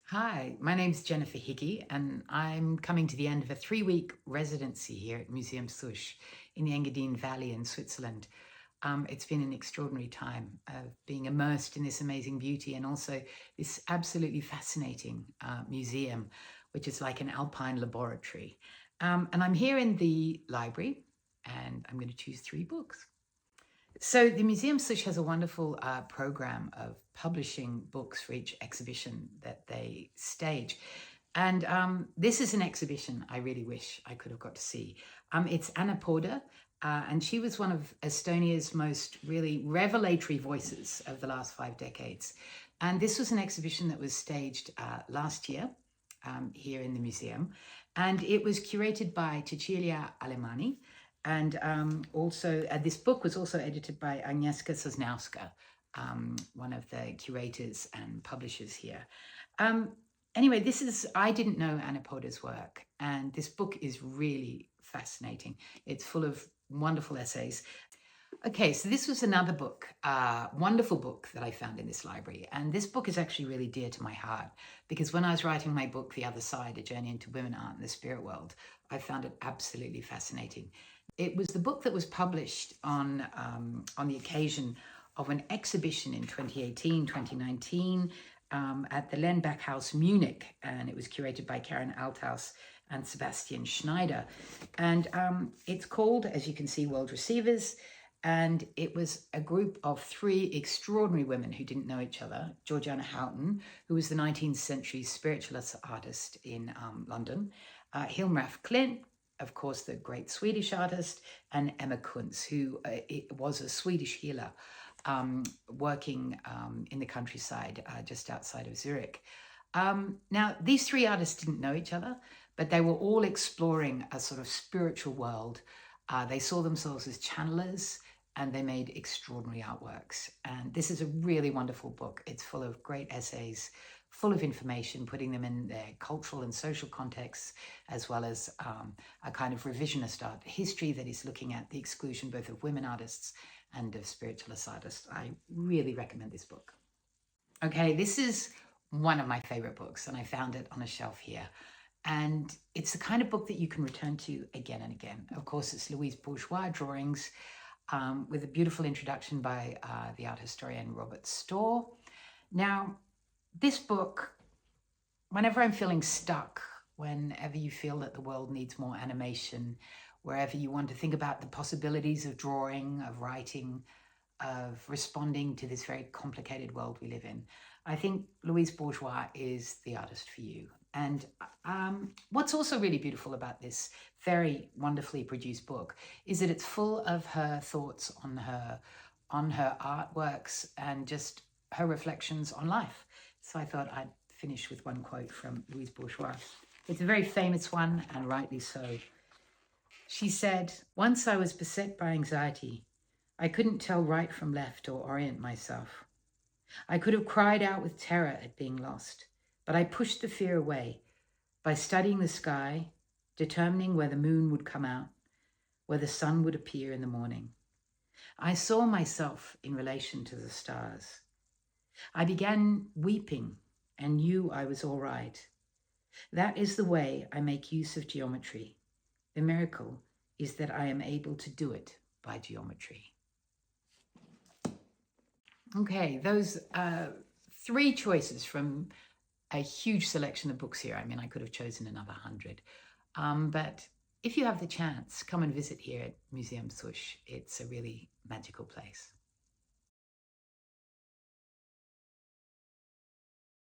Hi, my name's Jennifer Higgie, and I'm coming to the end of a 3-week residency here at Muzeum Susch in the Engadine Valley in Switzerland. It's been an extraordinary time of being immersed in this amazing beauty and also this absolutely fascinating museum, which is like an alpine laboratory. And I'm here in the library, and I'm going to choose 3 books. So the Museum Susch has a wonderful program of publishing books for each exhibition that they stage. And this is an exhibition I really wish I could have got to see. It's Anna Poda, and she was one of Estonia's most really revelatory voices of the last 5 decades. And this was an exhibition that was staged last year here in the museum. And it was curated by Cecilia Alemani. And also, this book was also edited by Agnieszka Sosnowska, one of the curators and publishers here. Anyway, I didn't know Anna Poda's work, and this book is really fascinating. It's full of wonderful essays. Okay, so this was another book, wonderful book that I found in this library. And this book is actually really dear to my heart because when I was writing my book, The Other Side, A Journey into Women, Art and the Spirit World, I found it absolutely fascinating. It was the book that was published on the occasion of an exhibition in 2018, 2019 at the Lenbach House, Munich, and it was curated by Karen Althaus and Sebastian Schneider. And it's called, as you can see, World Receivers. And it was a group of 3 extraordinary women who didn't know each other. Georgiana Houghton, who was the 19th century spiritualist artist in London. Hilmraf Klint, of course, the great Swedish artist, and Emma Kunz, who was a Swedish healer working in the countryside just outside of Zurich. Now, these 3 artists didn't know each other, but they were all exploring a sort of spiritual world. They saw themselves as channelers, and they made extraordinary artworks. And this is a really wonderful book. It's full of great essays, full of information, putting them in their cultural and social contexts, as well as a kind of revisionist art history that is looking at the exclusion both of women artists and of spiritualist artists. I really recommend this book. Okay, this is one of my favorite books, and I found it on a shelf here. And it's the kind of book that you can return to again and again. Of course, it's Louise Bourgeois drawings with a beautiful introduction by the art historian Robert Storr. Now, this book, whenever I'm feeling stuck, whenever you feel that the world needs more animation, wherever you want to think about the possibilities of drawing, of writing, of responding to this very complicated world we live in, I think Louise Bourgeois is the artist for you. And what's also really beautiful about this very wonderfully produced book is that it's full of her thoughts on her artworks and just her reflections on life. So I thought I'd finish with one quote from Louise Bourgeois. It's a very famous one, and rightly so. She said, "Once I was beset by anxiety. I couldn't tell right from left or orient myself. I could have cried out with terror at being lost, but I pushed the fear away by studying the sky, determining where the moon would come out, where the sun would appear in the morning. I saw myself in relation to the stars. I began weeping and knew I was all right. That is the way I make use of geometry. The miracle is that I am able to do it by geometry." Okay, those 3 choices from a huge selection of books here. I mean, I could have chosen another 100. But if you have the chance, come and visit here at Muzeum Susch. It's a really magical place.